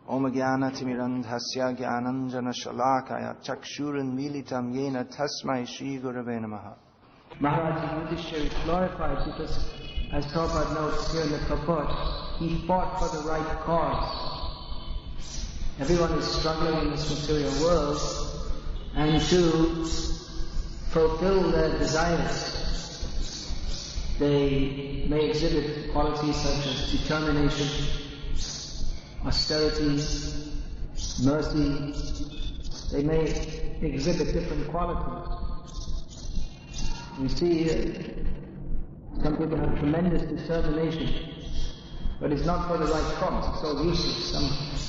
Om Jnana Timirandhasya Jnananjana Shalakaya Chakshuran Militam Yena Tasmai Shri Gurave Namaha. Maharaj Yudhishthira is glorified because, as Prabhupada notes here in the purport, he fought for the right cause. Everyone is struggling in this material world, and to fulfill their desires, they may exhibit qualities such as determination, austerity, mercy. They may exhibit different qualities. We see some people have tremendous determination, but it's not for the right cause. It's all useless.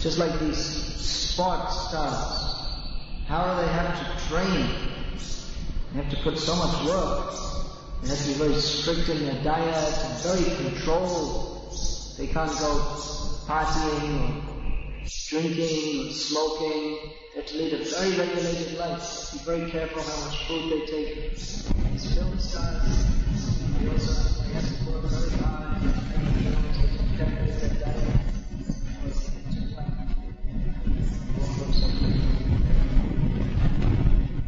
Just like these sports stars, how they have to train. They have to put so much work. They have to be very strict in their diet and very controlled. They can't go partying or drinking or smoking. They have to lead a very regulated life. Be very careful how much food they take. These film stars, they have to work very hard to temperate their diet.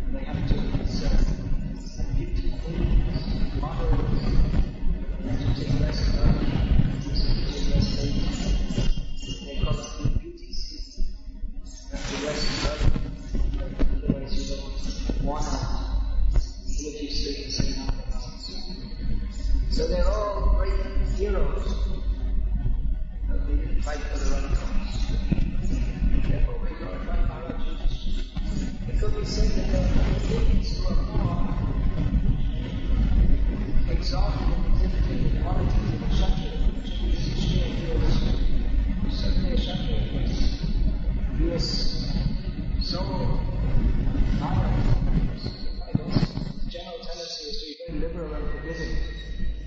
And they have to take less they call it beauty sleep. You have to rest otherwise you don't want to, even if you sleep the same number of hours. So they're all great heroes, but they didn't fight for the right cause. Therefore we glorify Maharaj Yudhishthira. Because we say that there are beings who are more exalted and exhibiting the qualities of a Kshatriya, which is certainly a Kshatriya. He was so violent. His general tendency is to be very liberal and forgiving.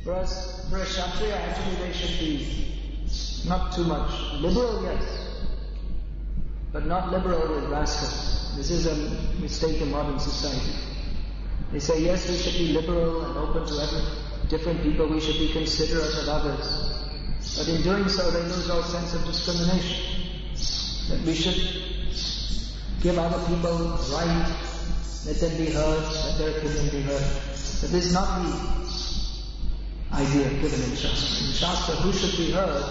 Whereas for a Kshatriya, actually they should be not too much liberal, yes, but not liberal with rascals. This is a mistake in modern society. They say, yes, we should be liberal and open to different people, we should be considerate of others. But in doing so, they lose all sense of discrimination. That we should give other people right, let them be heard, let their opinion be heard. But this is not the idea given in Shastra. In Shastra, who should be heard?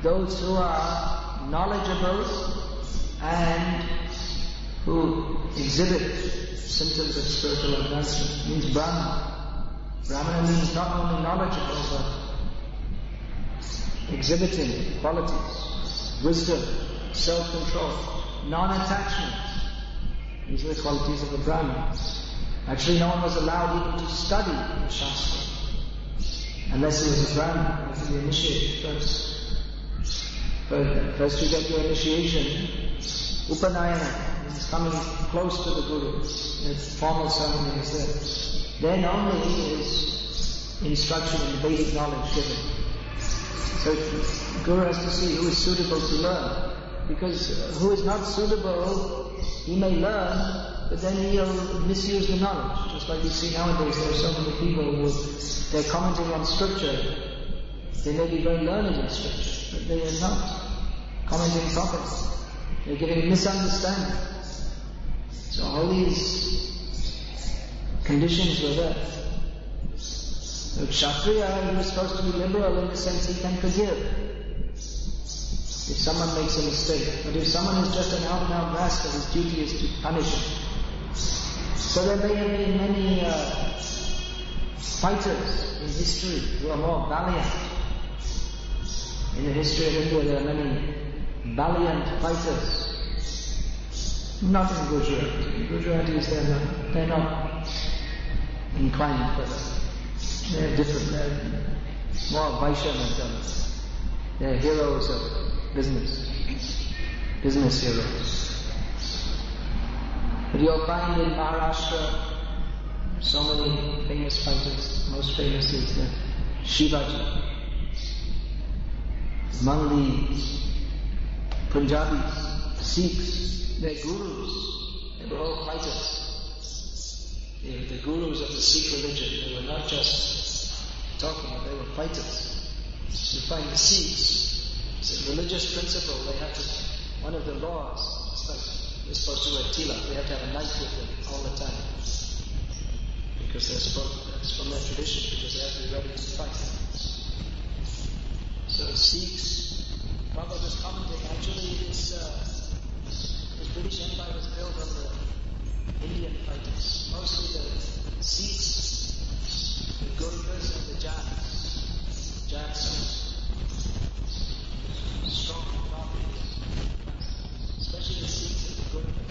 Those who are knowledgeable and who exhibit symptoms of spiritual advancement. It means Brahmana. Brahmana means not only knowledgeable, but exhibiting qualities, wisdom, self-control, non-attachment. These are the qualities of a Brahmana. Actually, no one was allowed even to study the Shastra, unless he was a Brahmana, he had to be initiated first. But first you get your initiation, Upanayana, is coming close to the Guru. The formal ceremony is there. Then only is instruction and Vedic knowledge given. So the Guru has to see who is suitable to learn. Because who is not suitable, he may learn, but then he'll misuse the knowledge. Just like you see nowadays, there are so many people who, they're commenting on scripture. They may be very learned in scripture, but they are not commenting properly. They're giving misunderstanding. So all these conditions were there. So Kshatriya, he was supposed to be liberal in the sense he can forgive if someone makes a mistake. But if someone is just an out-and-out rascal, his duty is to punish him. So there may have been many fighters in history who are more valiant. In the history of India, there are many valiant fighters. Not in Gujarat. In Gujaratis, they're not inclined for that. They're different. They're more Vaishya mentality. They're heroes of business heroes. But you'll find in Maharashtra so many famous fighters. Most famous is Shivaji. Among the Punjabis, Sikhs, their gurus, they were all fighters. They were the gurus of the Sikh religion. They were not just talking, they were fighters. You find the Sikhs, It's a religious principle. They have to, one of the laws, it's like they're supposed to wear tilak. They have to have a knife with them all the time. Because they're supposed, that's from their tradition, because they have to be ready to fight. So the Sikhs, Prabhupada was commenting, actually the British Empire was built on the Indian fighters. Mostly the Sikhs, the Gurkhas and the Jats. Jats are strong and powerful. Especially the Sikhs and the Gurkhas.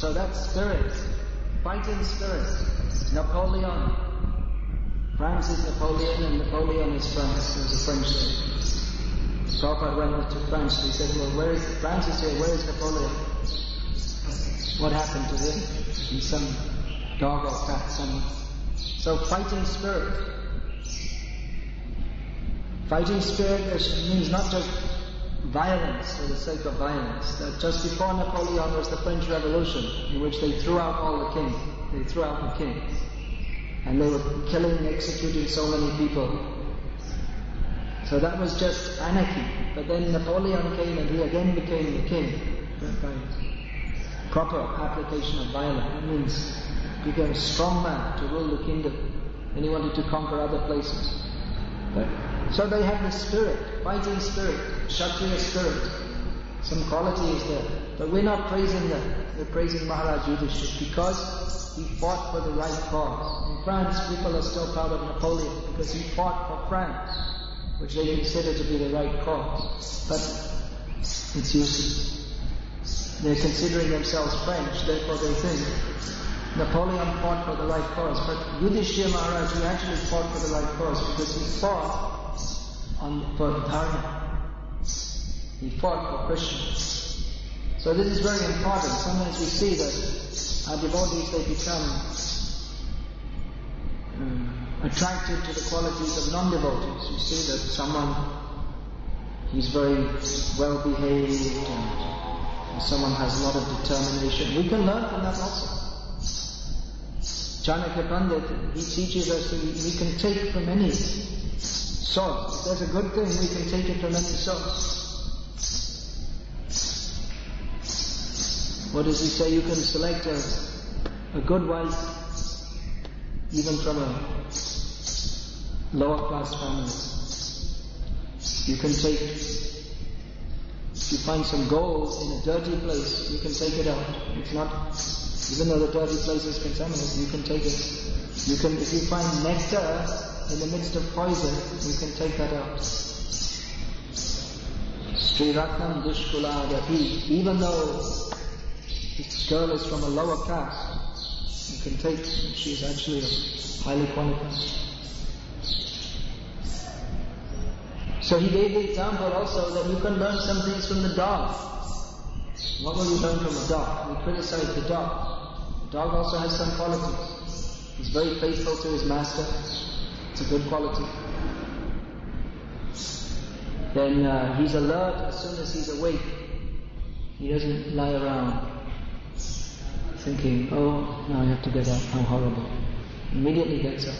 So that spirit, fighting spirit, Napoleon. France is Napoleon and Napoleon is France. There's a French thing. Prabhupada went to France. He said, well, where is France is here, where is Napoleon? What happened to him? He's some dog or cat somewhere. So fighting spirit. Fighting spirit means not just violence for the sake of violence. That just before Napoleon was the French Revolution, in which they threw out all the kings. They threw out the king. And they were killing, executing so many people. So that was just anarchy. But then Napoleon came and he again became the king. By proper application of violence. That means he became a strong man to rule the kingdom. And he wanted to conquer other places. So they have the spirit, fighting spirit, Kshatriya spirit. Some quality is there. But we're not praising them. We're praising Maharaj Yudhishthira because he fought for the right cause. In France, people are still proud of Napoleon because he fought for France, which they consider to be the right cause. But it's useless. They're considering themselves French, therefore they think Napoleon fought for the right cause. But Yudhishthira Maharaj, he actually fought for the right cause because he fought for Dharma. He fought for Krishna. So this is very important. Sometimes we see that our devotees, they become attracted to the qualities of non-devotees. You see that someone, he's very well behaved and someone has a lot of determination. We can learn from that also. Chanakya Pandit, he teaches us that we can take from any source. If there's a good thing, we can take it from any source. What does he say? You can select a good wife even from a lower class family. You can take, if you find some gold in a dirty place, you can take it out. It's not Even though the dirty place is contaminated, you can take it. You can, if you find nectar in the midst of poison, you can take that out. Sri Ratnam Dushkuladapi, even though this girl is from a lower caste, you can take, she is actually highly qualified. So he gave the example also that you can learn some things from the dog. What will you learn from a dog? We criticize the dog. The dog also has some qualities. He's very faithful to his master. It's a good quality. Then he's alert as soon as he's awake. He doesn't lie around thinking, oh, now I have to get up, how horrible. Immediately gets up.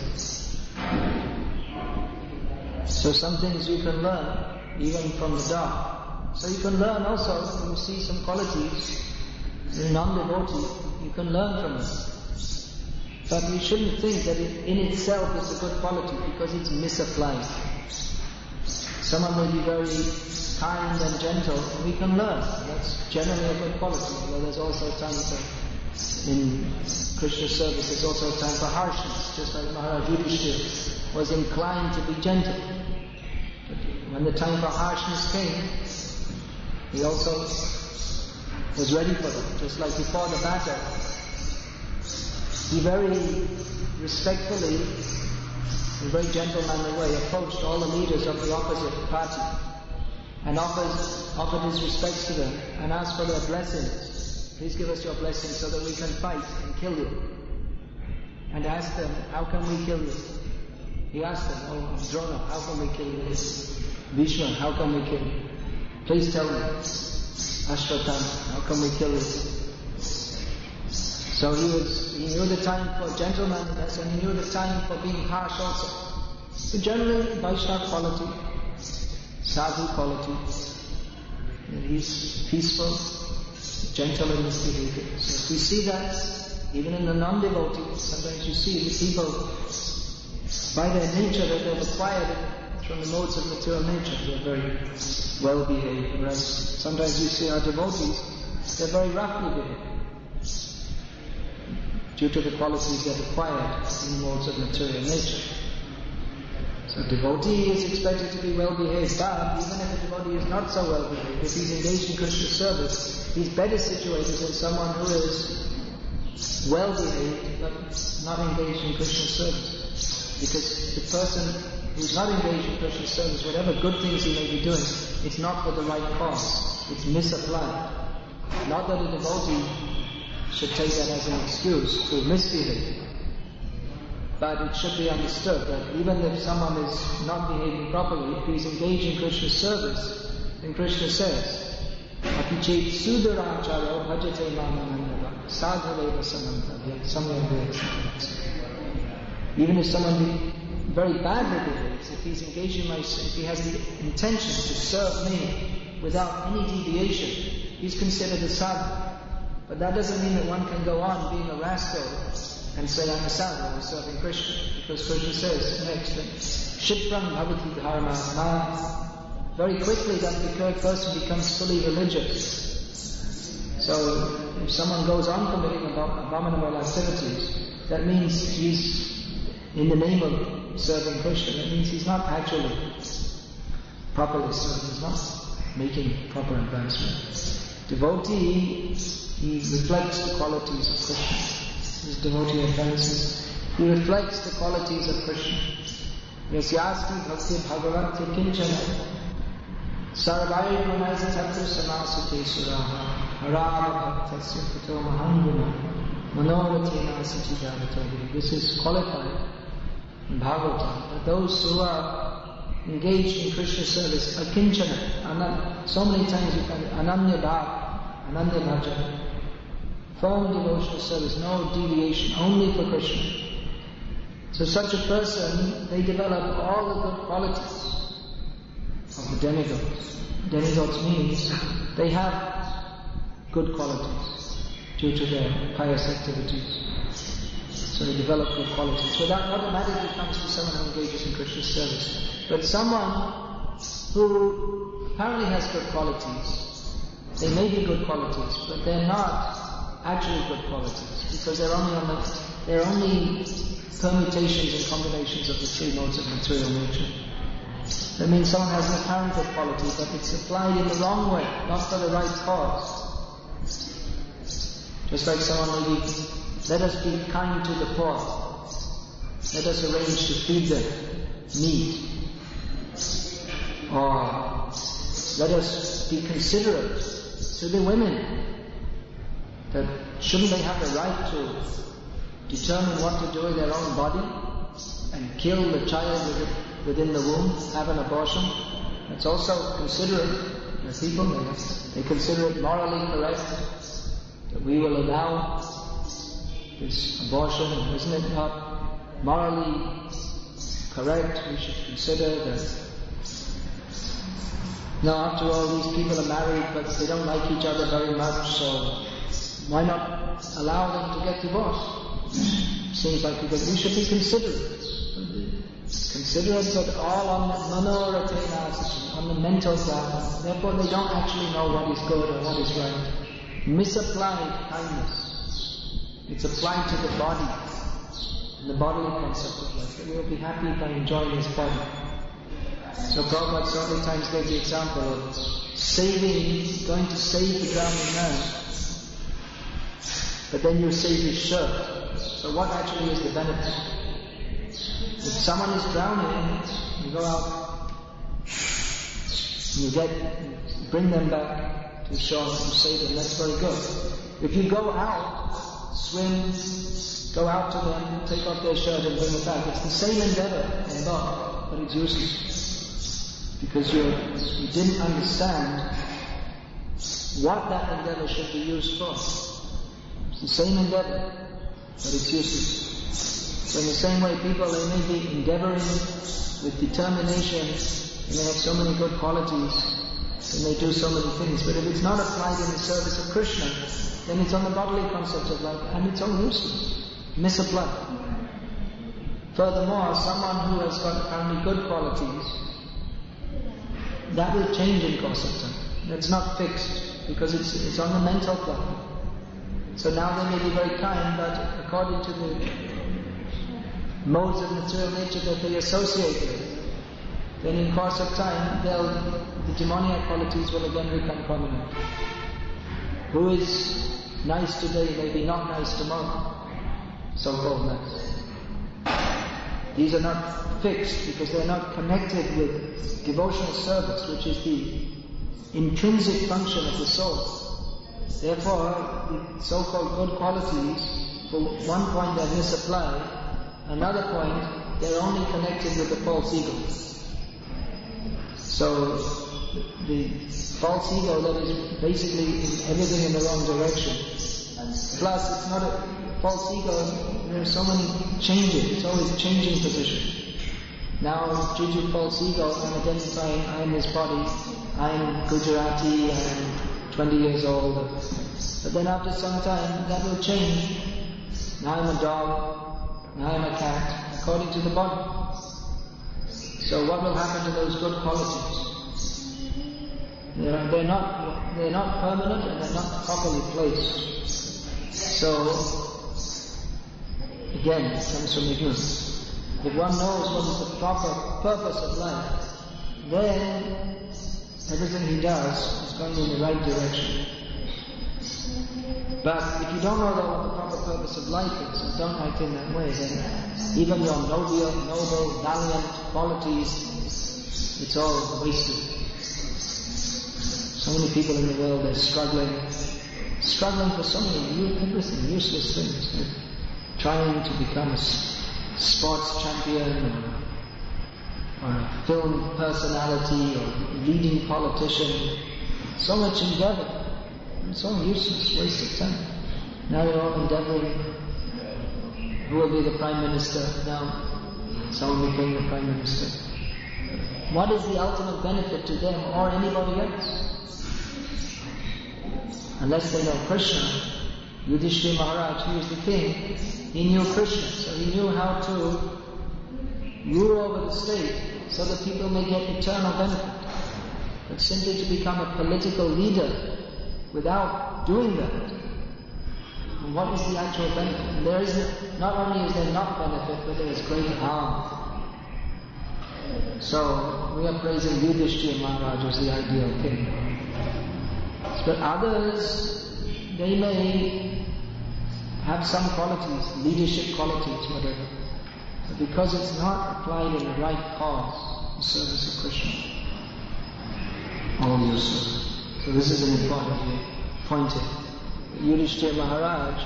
So some things you can learn even from the dog. So you can learn also, when you see some qualities in a non-devotee, you can learn from it. But you shouldn't think that it in itself is a good quality because it's misapplied. Someone may be very kind and gentle, and we can learn. That's generally a good quality. Although there's also a time for, in Krishna service, there's also a time for harshness, just like Maharaj Yudhishthira was inclined to be gentle. But when the time for harshness came, he also was ready for it. Just like before the battle, he very respectfully, in a very gentlemanly way, approached all the leaders of the opposite party and offered his respects to them and asked for their blessings. Please give us your blessings so that we can fight and kill you. And asked them, how can we kill you? He asked them, oh Drona, how can we kill you? Bhishma, how can we kill you? Please tell me. Ashwatthama, how can we kill you? So he knew the time for gentlemanliness and he knew the time for being harsh also. So generally, Vaishnava quality, sadhu quality, he's peaceful, gentle in his behavior. So if we see that, even in the non-devotees, sometimes you see the people, by their nature that they've acquired from the modes of material nature, they're very well behaved. Whereas sometimes you see our devotees, they're very roughly behaved, due to the qualities they've acquired in the modes of material nature. So a devotee is expected to be well behaved, but even if a devotee is not so well behaved, if he's engaged in Krishna service, he's better situated than someone who is well behaved but not engaged in Krishna service. Because the person who's not engaged in Krishna service, whatever good things he may be doing, it's not for the right cause. It's misapplied. Not that a devotee should take that as an excuse to misbehave. But it should be understood that even if someone is not behaving properly, if he's engaged in Krishna service, then Krishna says, Apichet suduracharo bhajate mamanandava sadhaveva samantavya samyavya. Even if someone very badly behaves, if he's engaged in if he has the intention to serve me without any deviation, he's considered a sadhu. But that doesn't mean that one can go on being a rascal and say, I'm a sadhu, I'm serving Krishna. Because Krishna says next, Shipram bhavati dharma. Very quickly that person becomes fully religious. So if someone goes on committing abominable activities, that means he's in the name of serving Krishna. That means he's not actually properly serving, he's not making proper advancement. Devotee, he reflects the qualities of Krishna. His devotee advances, he reflects the qualities of Krishna. Yasyasti bhakti bhagavati kinchana sarvai gunais tattu samasute suraha harava bhaktasya kuto mahanguna manoratina sachidavatohi. This is qualified in Bhagavatam, that those who are engaged in Krishna service, akinchana, so many times you find ananya bhav, ananya bhajan, firm devotional service, no deviation, only for Krishna. So such a person, they develop all the good qualities of the demigods. Demigods means they have good qualities due to their pious activities. So they develop good qualities. So that automatically comes from someone who engages in Krishna service. But someone who apparently has good qualities, they may be good qualities, but they're not actually good qualities, because they're only permutations and combinations of the three modes of material nature. That means someone has an apparent good quality, but it's applied in the wrong way, not for the right cause. Just like someone maybe, let us be kind to the poor. Let us arrange to feed them meat. Or let us be considerate to the women. That shouldn't they have the right to determine what to do with their own body and kill the child within the womb, have an abortion? That's also considerate. The people, they consider it morally correct that we will allow this abortion. Isn't it not morally correct? We should consider that. Now, after all, these people are married, but they don't like each other very much, so why not allow them to get divorced? Seems like we should be considerate. Considerate, but all on the mental plan. Therefore, they don't actually know what is good or what is right. Misapplied kindness. It's applied to the body, and the bodily concept of life. That we will be happy by enjoying this body. So Prabhupada so many times gave the example of going to save the drowning man, but then you save his shirt. So what actually is the benefit? If someone is drowning, you go out, you bring them back to shore and save them, that's very good. If you go out, swim, go out to them, take off their shirt and bring it back, it's the same endeavor in God, but it's useless. Because you didn't understand what that endeavor should be used for. It's the same endeavor, but it's useless. So in the same way, people, they may be endeavoring with determination, and they have so many good qualities, and they do so many things, but if it's not applied in the service of Krishna, then it's on the bodily concept of life, and it's all useless, misapplied. Furthermore, someone who has got apparently good qualities, that will change in course of time. That's not fixed, because it's on the mental plan. So now they may be very kind, but according to the modes of material nature that they associate with, then in course of time, the demoniac qualities will again become prominent. Who is nice today may be not nice tomorrow. So-called nice. These are not fixed because they are not connected with devotional service, which is the intrinsic function of the soul. Therefore, the so-called good qualities, for one point they're misapplied, another point they're only connected with the false ego. So, the false ego that is basically everything in the wrong direction. Plus, it's not a false ego, there are so many changes, it's always changing position. Now, due to false ego, I'm identifying I'm this body, I'm Gujarati, I'm 20 years old. But then after some time, that will change. Now I'm a dog, now I'm a cat, according to the body. So what will happen to those good qualities? They're not permanent and they're not properly placed. So, again, it comes from ignorance. If one knows what is the proper purpose of life, then everything he does is going in the right direction. But if you don't know what the proper purpose of life is, and don't act in that way, then even your noble, valiant qualities, it's all wasted. So many people in the world, they're struggling for so many useless things. They're trying to become a sports champion, or a film personality, or leading politician. So much endeavor. It's all useless, waste of time. Now they're all endeavoring. Who will be the Prime Minister? Now someone will become the Prime Minister. What is the ultimate benefit to them or anybody else? Unless they know Krishna. Yudhishthira Maharaj, who was the king, he knew Krishna, so he knew how to rule over the state so that people may get eternal benefit. But simply to become a political leader without doing that, And what is the actual benefit? There is not only is there not benefit, but there is great harm. So we are praising Yudhishthira Maharaj as the ideal king. But others, they may have some qualities, leadership qualities, whatever. But because it's not applied in the right cause, the service of Krishna, all your service. So this is an important point here. Yudhishthira Maharaj,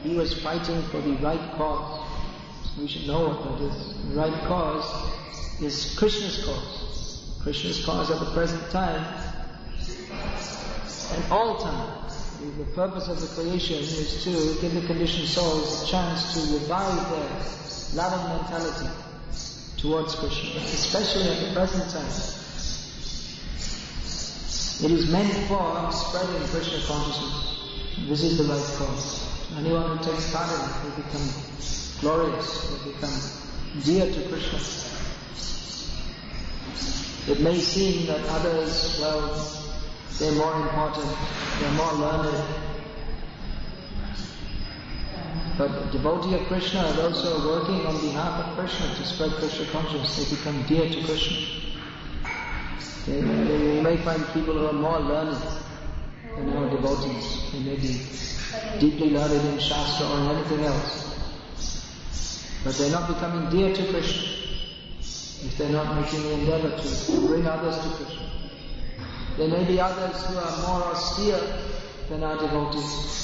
he was fighting for the right cause. So we should know what that is. The right cause is Krishna's cause. Krishna's cause at the present time and all time. The purpose of the creation is to give the conditioned souls a chance to revive their loving mentality towards Krishna, especially at the present time. It is meant for spreading Krishna consciousness. This is the right cause. Anyone who takes part in it will become glorious, will become dear to Krishna. It may seem that others, well, they're more important, they're more learned. But the devotee of Krishna are those who are working on behalf of Krishna to spread Krishna consciousness. They become dear to Krishna. You may find people who are more learned than our devotees. They may be deeply learned in Shastra or in anything else. But they're not becoming dear to Krishna if they're not making the endeavor to bring others to Krishna. There may be others who are more austere than our devotees.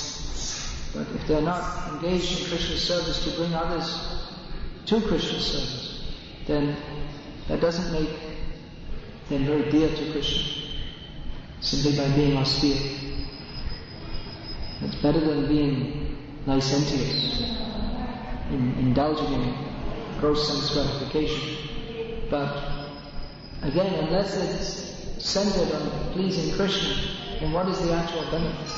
But if they're not engaged in Krishna's service to bring others to Krishna's service, then that doesn't make them very dear to Krishna, simply by being austere. It's better than being licentious, indulging in gross sense gratification. But again, unless it's centered on pleasing Krishna, then what is the actual benefit?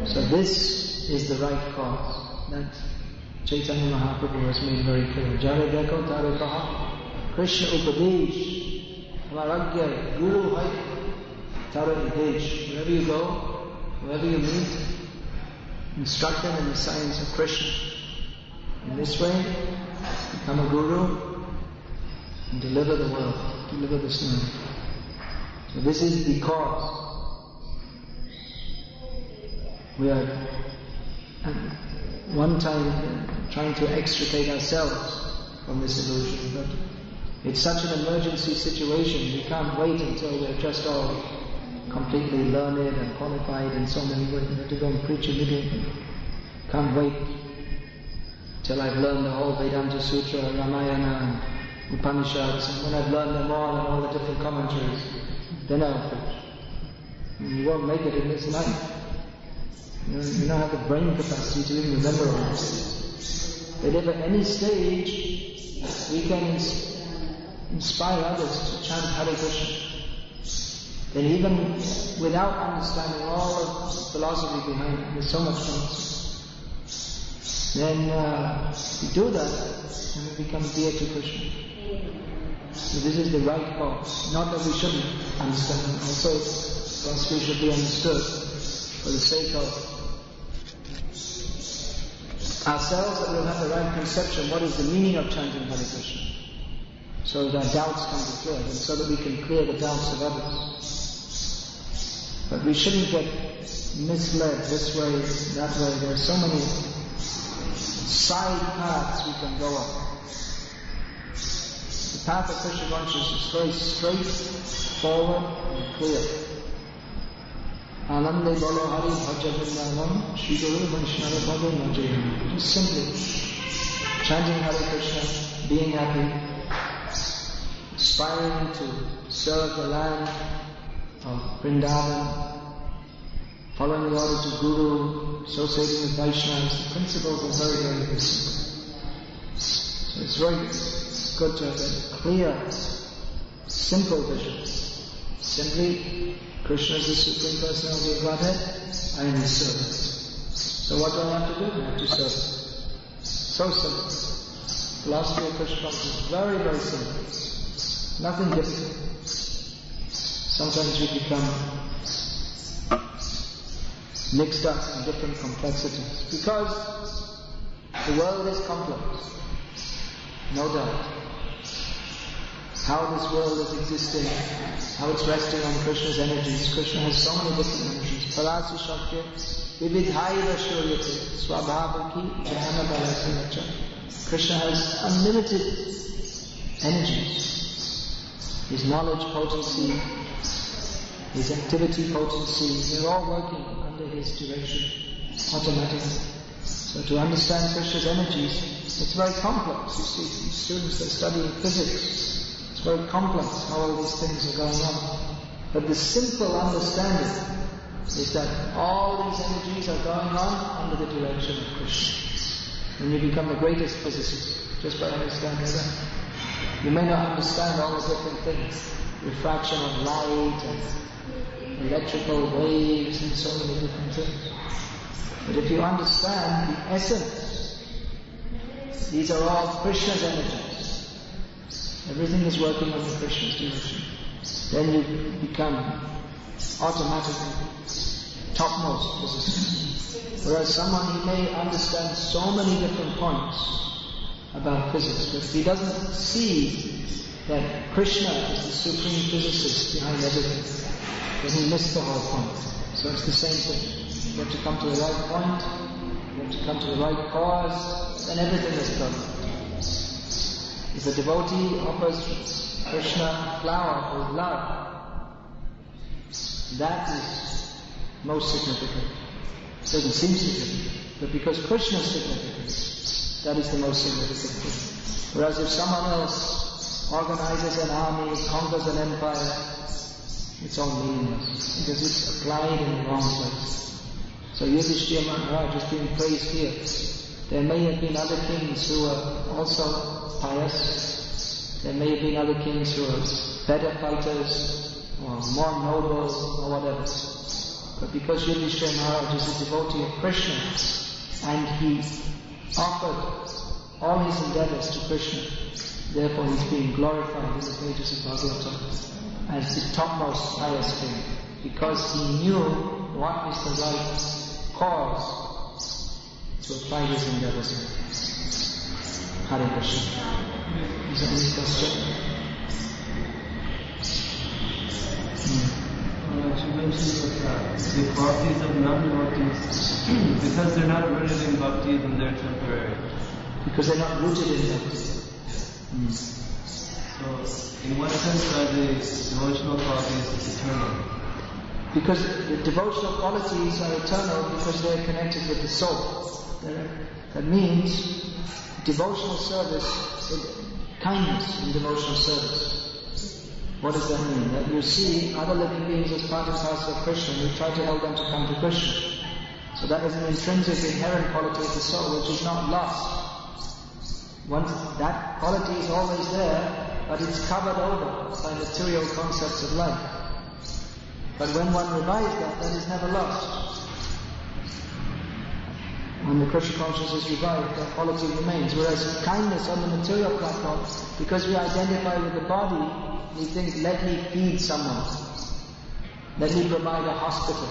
So this is the right cause. That Chaitanya Mahaprabhu has made very clear. Jare deko tare kaha. Krishna Upadesh, Amaragya, Guru Hai, Tara Upadesh. Wherever you go, wherever you meet, instruct them in the science of Krishna. In this way, become a guru and deliver the world, deliver the Srimad. So this is the cause. We are at one time trying to extricate ourselves from this illusion, but it's such an emergency situation. We can't wait until we're just all completely learned and qualified in so many ways. We have to go and preach immediately. Can't wait till I've learned the whole Vedanta Sutra, Ramayana, and Upanishads, and when I've learned them all and all the different commentaries, then I'll preach. You won't make it in this life. You don't have the brain capacity to even remember all this. But if at any stage we can inspire others to chant Hare Krishna, then even without understanding all of the philosophy behind it, there's so much from then we do that and we become dear to Krishna. So this is the right cause. Not that we shouldn't understand. Also, philosophy should be understood for the sake of ourselves, that we'll have the right conception. What is the meaning of chanting Hare Krishna? So that our doubts can be cleared, and so that we can clear the doubts of others. But we shouldn't get misled this way, that way. There are so many side paths we can go up. The path of Krishna consciousness is very straightforward and clear. Anande bolo hari bhaja vrindavam, Shri Guru Vaishnava bhava najayam. Just simply chanting Hare Krishna, being happy, aspiring to serve the land of Vrindavan, following the orders of Guru, associating with Vaishnavas. The principles are very, very simple. So it's very good to have a clear, simple vision. Simply, Krishna is the Supreme Personality of Godhead, I am His servant. So what do I have to do? I have to serve. So simple. Philosophy of Krishna consciousness, very, very simple. Nothing difficult. Sometimes we become mixed up in different complexities. Because the world is complex, no doubt. How this world is existing, how it's resting on Krishna's energies. Krishna has so many different energies. Parasi Shakya, Vividhaiva Shuryate, Swabhavaki, Jnana Balasinacha. Krishna has unlimited energies. His knowledge potency, his activity potency, they're all working under his direction automatically. So to understand Krishna's energies, it's very complex. You see, students are studying physics. It's very complex how all these things are going on. But the simple understanding is that all these energies are going on under the direction of Krishna. And you become the greatest physicist just by understanding that. You may not understand all the different things, refraction of light and electrical waves and so many different things. But if you understand the essence, these are all Krishna's energies. Everything is working under Krishna's direction. Then you become automatically topmost physicist. Whereas someone, he may understand so many different points about physics, but if he doesn't see that Krishna is the supreme physicist behind everything, then he missed the whole point. So it's the same thing. You have to come to the right point, you have to come to the right cause, then everything is perfect. If a devotee offers Krishna a flower with love, that is most significant. It doesn't seem significant, but because Krishna is significant, that is the most significant thing. Whereas if someone else organizes an army, conquers an empire, it's all meaningless, because it's applied in the wrong place. So Yudhishthira Maharaj is being praised here. There may have been other kings who were also pious. There may have been other kings who were better fighters, or more noble, or whatever. But because Yudhishthira Maharaj is a devotee of Krishna, and he offered all his endeavors to Krishna, therefore he's being glorified in the pages of Bhagavatam as the topmost pious king, because he knew what is the right cause to apply his endeavors in. Hare Krishna. Is there any question? You mentioned that the qualities of non-devotees, because they're not rooted in bhakti, then they're temporary. Because they're not rooted in bhakti. So, in what sense are the devotional qualities eternal? Because the devotional qualities are eternal because they're connected with the soul. That means devotional service, kindness in devotional service. What does that mean? That you see other living beings as part and parcel of Krishna and you try to help them to come to Krishna. So that is an intrinsic, inherent quality of the soul which is not lost. Once that quality is always there, but it's covered over by material concepts of life. But when one revives that is never lost. When the Krishna consciousness is revived, that quality remains. Whereas kindness on the material platform, because we identify with the body, we think, let me feed someone. Let me provide a hospital.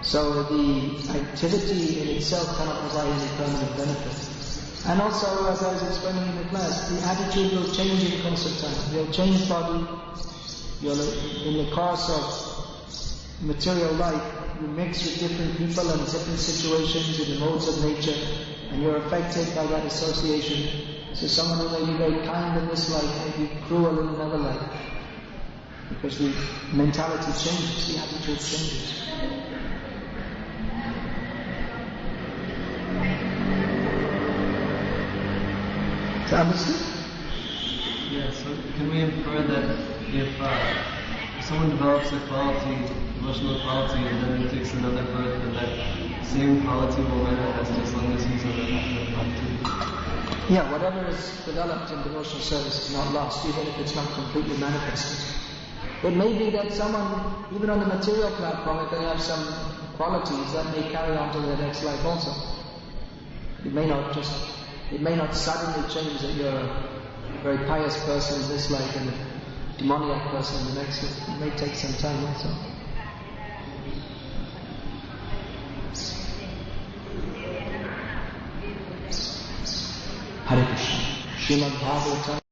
So the activity in itself cannot provide any permanent benefit. And also, as I was explaining in the class, the attitude will change in course of time. You'll change body. In the course of material life, you mix with different people and different situations in the modes of nature, and you're affected by that association. So someone who may be very kind in this life may be cruel in another life. Because the mentality changes, the attitude changes. Is that understood? Yeah, so can we infer that if someone develops a quality, devotional quality, and then it takes another birth, and that same quality will manifest as long as he's on the path of bhakti? Yeah, whatever is developed in devotional service is not lost, even if it's not completely manifested. It may be that someone, even on the material platform, if they have some qualities, that may carry on to their next life also. It may not suddenly change that you're a very pious person in this life and a demoniac person in the next life. It may take some time also. Srimad Bhagavatam